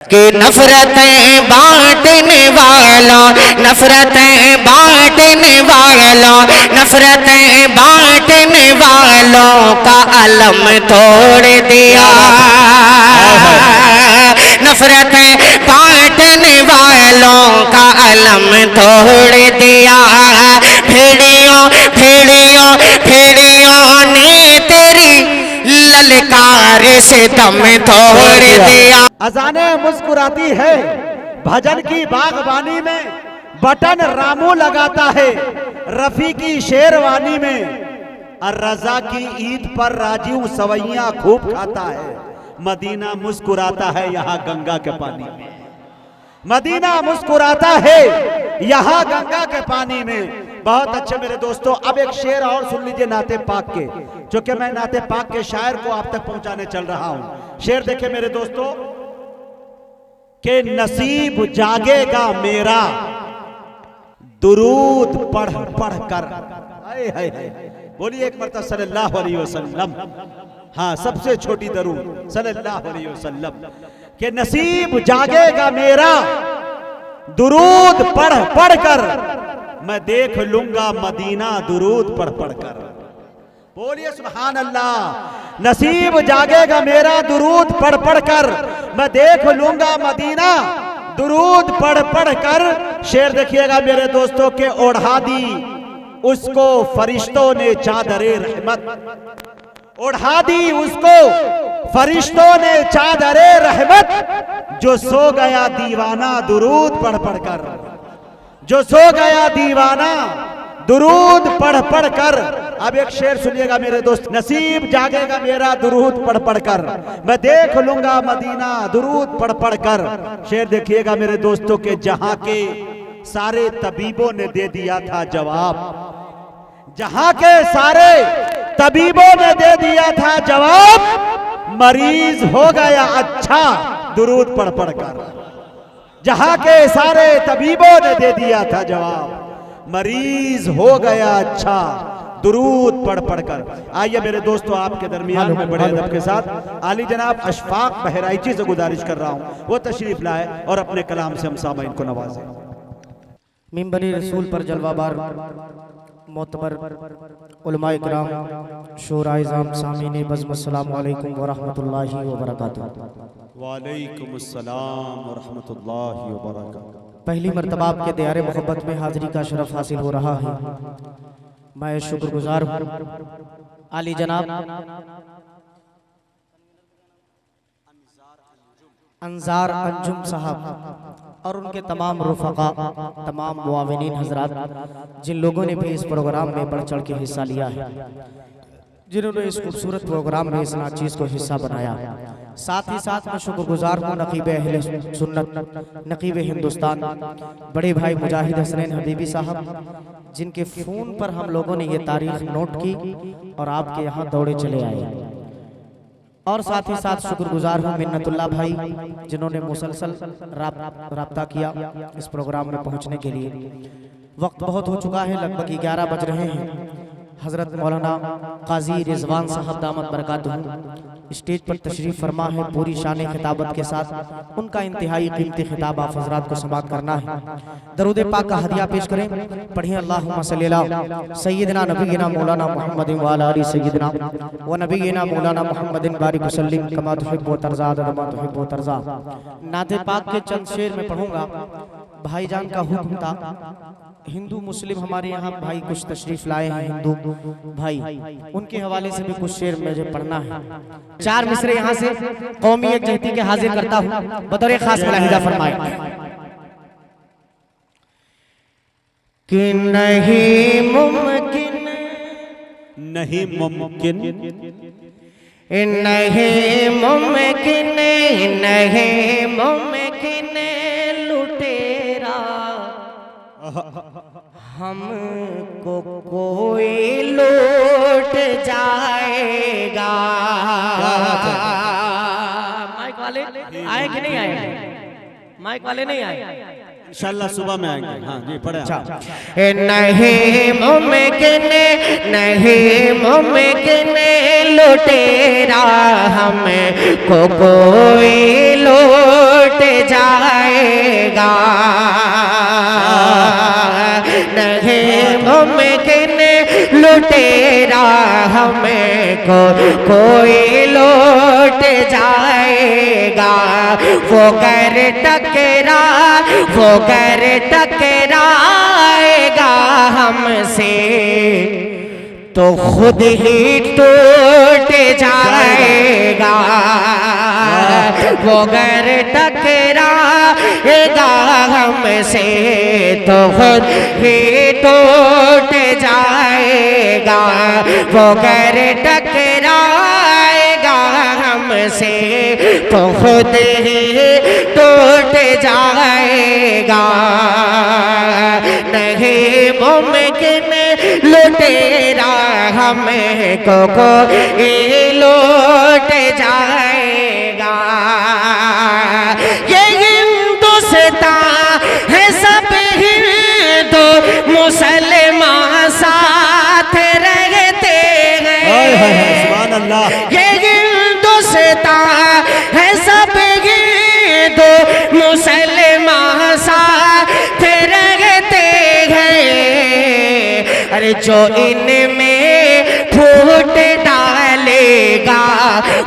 कि नफरतें बांटने वालों, नफरतें बांटने वालों, नफरतें बांटने वालों का अलम तोड़ दिया। नफरतें बांटने वालों का अलम तोड़ दिया। भेड़ियों भेड़ियों भेड़ियों ने तेरी ललकार से दम तोड़ दिया। अजाने मुस्कुराती है भजन की बागबानी में, बटन रामू लगाता है रफी की शेरवानी में। रजा की ईद पर राजीव सवैया खूब खाता है, मदीना मुस्कुराता है यहाँ गंगा के पानी में। मदीना मुस्कुराता है यहाँ गंगा के पानी में। बहुत अच्छे मेरे दोस्तों, अब एक शेर और सुन लीजिए नाते पाक के, जो कि मैं नाते पाक के शायर को आप तक पहुंचाने चल रहा हूं। शेर देखे मेरे दोस्तों, के नसीब जागेगा मेरा दुरूद पढ़ पढ़ कर। बोलिए एक मरतबा सल्लल्लाहु अलैहि वसल्लम। हाँ, सबसे छोटी दरूद सल्लल्लाहु अलैहि वसल्लम। के नसीब जागेगा मेरा दुरूद पढ़ पढ़ कर, मैं देख लूंगा मदीना दुरूद पढ़ पढ़ कर। बोलिए सुभान अल्लाह। नसीब जागेगा मेरा दुरूद पढ़ पढ़ कर, मैं देख लूंगा मदीना दुरूद पढ़ पढ़ कर। शेर देखिएगा मेरे दोस्तों, के ओढ़ा दी उसको फरिश्तों ने चादरे रहमत। ओढ़ा दी उसको फरिश्तों ने चादरे रहमत, जो सो गया दीवाना दुरूद पढ़ पढ़ कर। जो सो गया दीवाना दुरूद पढ़ पढ़ कर। अब एक शेर सुनिएगा मेरे दोस्त, नसीब जागेगा मेरा दुरूद पढ़ पढ़ कर, मैं देख लूंगा मदीना दुरूद पढ़ पढ़ कर। शेर देखिएगा मेरे दोस्तों, के जहां के सारे तबीबों ने दे दिया था जवाब। जहां के सारे तबीबों ने दे दिया था जवाब, मरीज हो गया अच्छा दुरूद पढ़ पढ़ कर। जहां के सारे तबीबों ने दे दिया था जवाब, मरीज हो गया अच्छा दुरूद पढ़ पढ़ कर। आइए मेरे दोस्तों, आपके दरमियान में बड़े अदब के साथ आली जनाब अशफाक बहराइची से गुजारिश कर रहा हूं, वो तशरीफ लाए और अपने कलाम से हम सामईन को नवाजें। मिंबरी रसूल पर जलवाबार मोतबर उलमाए किराम, शोराए इज़ाम, सामीने बज़्म, अस्सलामु अलैकुम व रहमतुल्लाहि व बरकातुहू। वालेकुम अस्सलाम व रहमतुल्लाहि व बरकातुहू। पहली मर्तबा आपके दयारे मोहब्बत में हाजिरी का शरफ हासिल हो रहा है। मैं शुक्रगुजार हूँ आली जनाब अंजार अंजुम साहब और उनके तमाम रुफ़क़ा, तमाम मुआविनीन हजरात, जिन लोगों ने भी इस प्रोग्राम में बढ़ चढ़ के हिस्सा लिया है, जिन्होंने इस खूबसूरत प्रोग्राम में इस नाचीज़ को हिस्सा बनाया। साथ ही साथ मैं शुक्रगुजार हूँ नकीब अहले सुन्नत, नकीब हिंदुस्तान, बड़े भाई मुजाहिद हसनैन हबीबी साहब, जिनके फ़ोन पर हम लोगों ने ये तारीख नोट की और आपके यहाँ दौड़े चले आए। और साथ ही साथ शुक्रगुजार हूँ मिन्नतुल्लाह भाई, जिन्होंने मुसलसल राब्ता किया इस प्रोग्राम में पहुँचने के लिए। वक्त बहुत हो चुका है, लगभग 11 बज रहे हैं। हज़रत मौलाना काजी रिजवान साहब दामत बरकातुहू स्टेज पर तशरीफ़ फरमा है। पूरी शान खिताबत के साथ उनका इंतहाई कीमती खिताब आप हज़रात को समाअत करना है। दरूद पाक का हदिया पेश करें, पढ़िए अल्लाहुम्मा सल्ली अला सय्यिदना नबीना मौलाना मुहम्मदिन व अला आलि सय्यिदना व नबीना मौलाना मुहम्मदिन बारिक वसल्लिम कमा तुहिब्बु व तर्ज़ा कमा तुहिब्बु व तर्ज़ा। नाते पाक के चंद शेर में पढ़ूंगा। भाईजान का हुक्म था, हिंदू मुस्लिम हमारे यहाँ भाई कुछ तशरीफ लाए हैं, हिंदू भाई, उनके हवाले से भी कुछ शेर मुझे पढ़ना है। 4 मिसरे यहाँ से कौमी यकजहती के हाजिर करता हूँ, बतौर खास मुलाहिजा फरमाए कि नहीं मुमकिन, नहीं मुमकिन, नहीं मुमकिन, नहीं मुमकिन लुटेरा हमको कोई लूट जाएगा। माइक वाले आए कि नहीं आए? माइक वाले नहीं आए, इंशाल्लाह सुबह में आएंगे। हाँ जी, पढ़े। नहीं मुमकिन, नहीं मुमकिन लुटेरा हमको कोई लूट हमें को कोई लौट जाएगा। वो कर टकराएगा हमसे तो खुद ही टूट जाएगा। वो गर टकराएगा हमसे तो खुद ही टूट जाएगा। वो गर टकराएगा हमसे तो खुद ही टूट जाएगा। नहीं मुमकिन लुटेरा हमें को लौट जाएगा। ये हिंदुस्तान है सब हिंदू मुसलमान साथ रहते हैं। सुभान अल्लाह। ये हिंदुस्तान है सब हिंदू मुसलमान साथ रहते हैं। अरे जो इनमें फूट डालेगा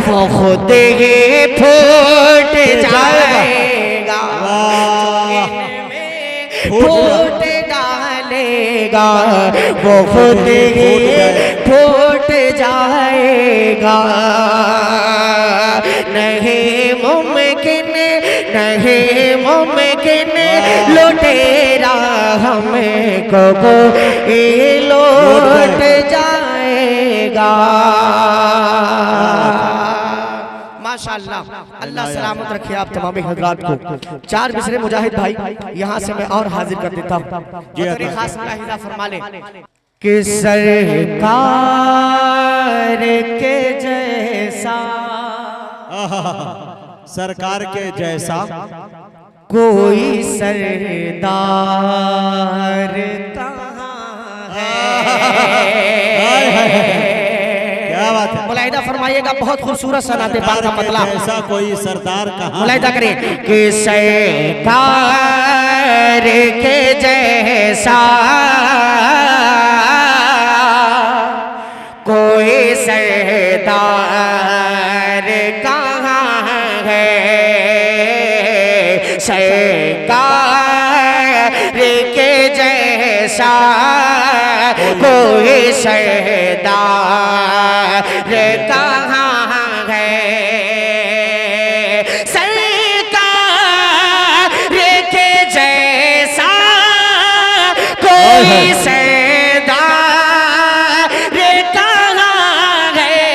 वो खुद ही फूट जाएगा। फूट डालेगा वो खुद ही फूट जाएगा। नहीं मुमकिन लुटेरा हमें को लौट जाएगा। माशाअल्लाह, अल्लाह सलामत रखे आप तमाम हजरात को। चार मिसरे मुजाहिद भाई यहाँ से मैं और हाजिर कर देता हूँ। खास मुलाहिजा फरमा ले कि सरकार के जैसा, सरकार के जैसा कोई सरदार कहाँ है। क्या बात है। मुलाहिदा फरमाइएगा, बहुत खूबसूरत सनाते पाक का मतलब। ऐसा कोई सरदार कहाँ। मुलाहिदा करें कि सरकार के जैसा कोई सरदार कहाँ है। सरकार के जैसा कोई सरदार कहाँ है। सरकार के जैसा कोई सरदार कहाँ है।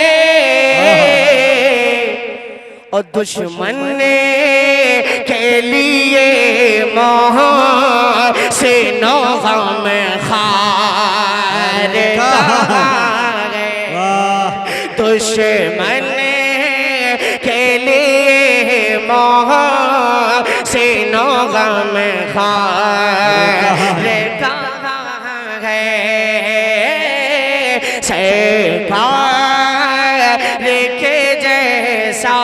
और दुश्मन के लिए मोहर से नौगम खार कहाँ है। दुश्मन के लिए मोहर से नौगम खार कहाँ है। सरकार के जैसा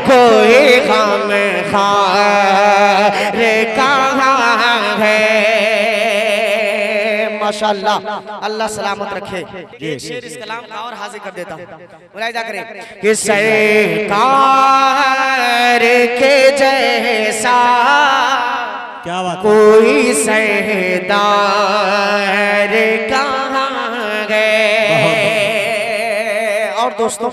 कोई गम खार कहाँ है। माशाअल्लाह, अल्लाह सलामत रखे। एक शेर इस कलाम का और हाजिर कर देता हूँ। मुलाहिजा करें कि सरकार के जैसा क्या बात। कोई सरदार कहाँ है। और दोस्तों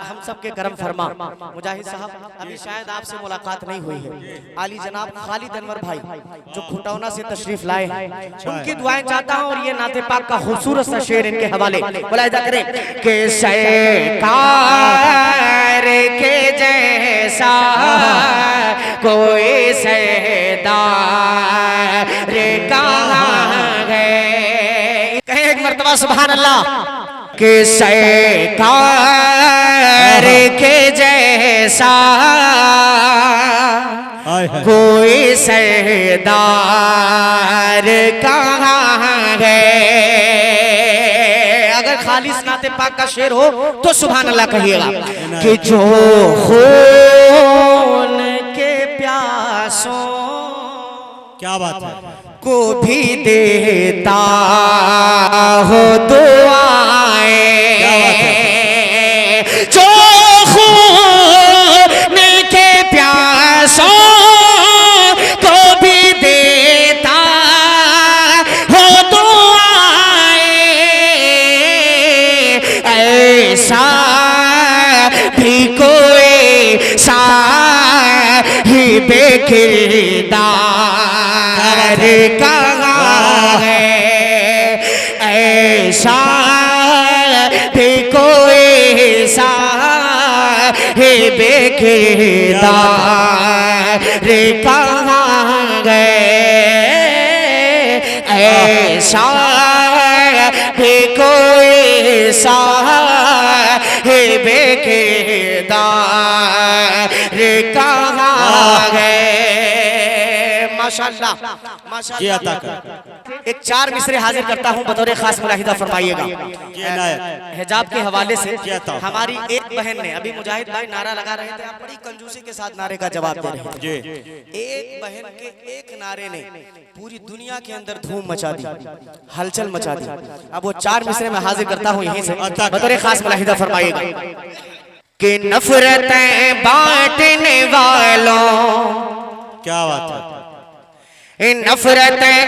हम सबके करम फरमा मुजाहिद साहब, अभी शायद आपसे मुलाकात नहीं हुई है। आली जनाब खालिद अनवर भाई जो खुटौना से तशरीफ लाए हैं, उनकी दुआएं चाहता हूं और ये नाते पाक का खूबसूरत सा शेर इनके हवाले। मुलाहिजा करें कि सरकार के जैसा कोई सरदार कहाँ है। कहें एक मर्तबा सुभान अल्लाह कि सरकार के जैसा कोई सरदार कहाँ है। अगर खालिस नाते पाक का शेर हो तो सुभान अल्लाह कहिएगा कि जो खून के प्यासों क्या बात है को भी देता बेकिरदार कहाँ है, ऐसा भी कोई साहिब किरदार कहाँ गए, ऐसा भी कोई साहिब किरदार कहाँ गए। माशाल्लाह माशाल्लाह। एक 4 मिसरे हाजिर करता हूँ बतौर खास मुलाहिदा फरमाइएगा। हिजाब के हवाले से हमारी एक बहन ने अभी मुजाहिद भाई नारा लगा रहे थे, आप बड़ी कंजूसी के साथ नारे का जवाब दे रहे थे। एक बहन के एक नारे ने पूरी दुनिया के अंदर धूम मचा दी, हलचल मचा दी। अब वो 4 मिसरे में हाजिर करता हूँ यहीं से बतौर खास मुलाहिदा फरमाइएगा कि नफरतें बांटने वालों, क्या बात है, नफरतें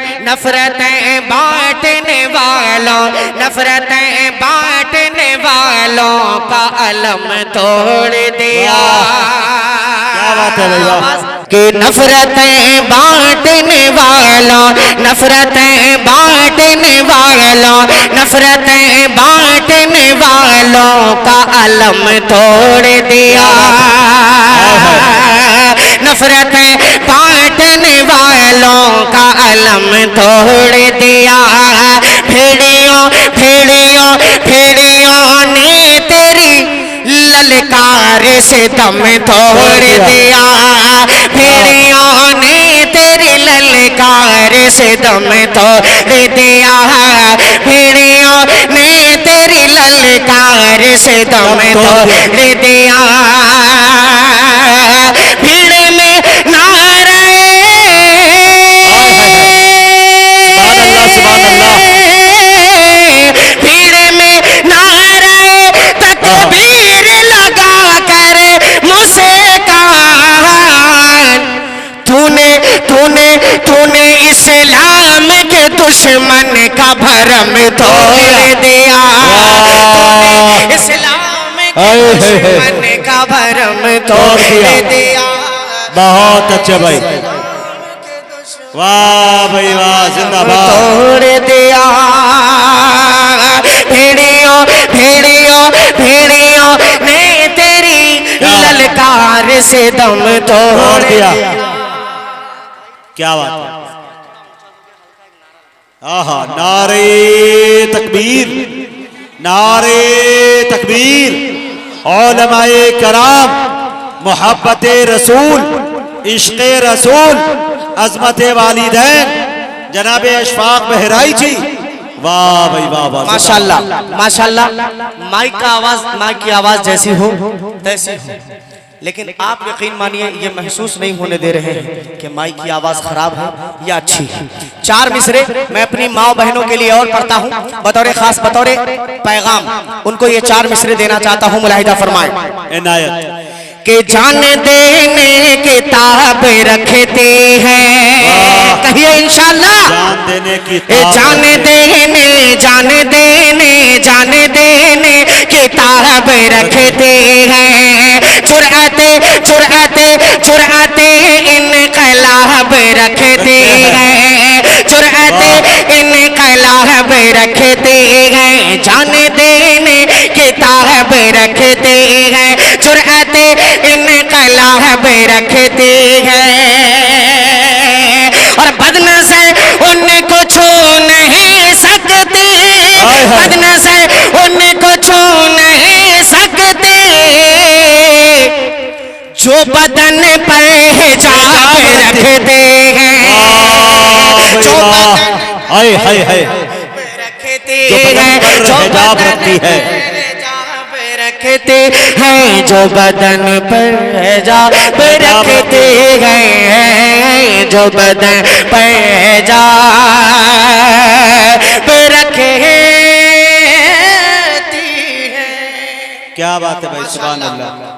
बांटने वालों, नफरतें बांटने वालों का अलम तोड़ दिया। क्या बात है भैया, कि नफरतें बांटने वालों, नफरतें बांटने वालों, नफरतें बांटने वालों का अलम तोड़ दिया। नफरतें बांटने वालों का अलम तोड़ दिया। भेड़ियों भेड़ियों भेड़ियों ने तेरी ललकार से दम तोड़ दिया। भेड़ियों ने तेरी ललकार से दम तोड़ दिया। भेड़ियों ने तेरी ललकार से दम तोड़ दिया। भीड़ में नारे भीड़ में नारे तकबीर लगा कर मुस्कान, तूने तूने तूने इस्लाम के दुश्मन का भरम तोड़ दिया। इस्लाम के दुश्मन का भरम तोड़ दिया। बहुत अच्छे भाई, वाह भाई वाह, जिंदाबाद। तोड़ दिया। भेड़ियों भेड़ियों भेड़ियों ने तेरी ललकार से दम तोड़ दिया। क्या बात है, आहा, नारे तकबीर, नारे तकबीर। उलमाए कराम, मोहब्बत रसूल, इश्क़ रसूल, अज़मत वालिदैन जनाब अशफाक बहराई जी, वाह भाई वाह वाह, माशाल्लाह माशाल्लाह। माइक का आवाज, माइक की आवाज जैसी हो तैसी हो, लेकिन आप यकीन मानिए ये महसूस नहीं होने दे रहे हैं कि माइक की आवाज खराब है या अच्छी है। 4 मिसरे मैं अपनी माँ बहनों के लिए और पढ़ता हूँ बतौर खास, बतौर पैगाम उनको ये 4 मिसरे देना चाहता हूँ। मुलाहिदा फरमाएं। इनायत कि जान देने किताब रखते हैं, कहिए इंशाल्लाह। जान देने की जान देने जान देने जान देने किताब रखते हैं। जुर्अते जुर्अते जुर्अते इनकलाब रखते हैं। जुर्अते इनकलाब रखते हैं। जान देने किताब रखते हैं। जुर्अते इनकलाब रखते हैं। और बदनज़र उनको छू नहीं सकते, बदनज़र उनको छू नहीं सकते, जो बदन पर हिजाब रखते हैं। जो बदन हाय हाय हाय रखते हैं, जो हिजाब रखती है, रखते हैं, जो बदन पर हिजाब रखते हैं, जो बदन पर हिजाब रखती है। क्या बात है भाई, सुभान अल्लाह।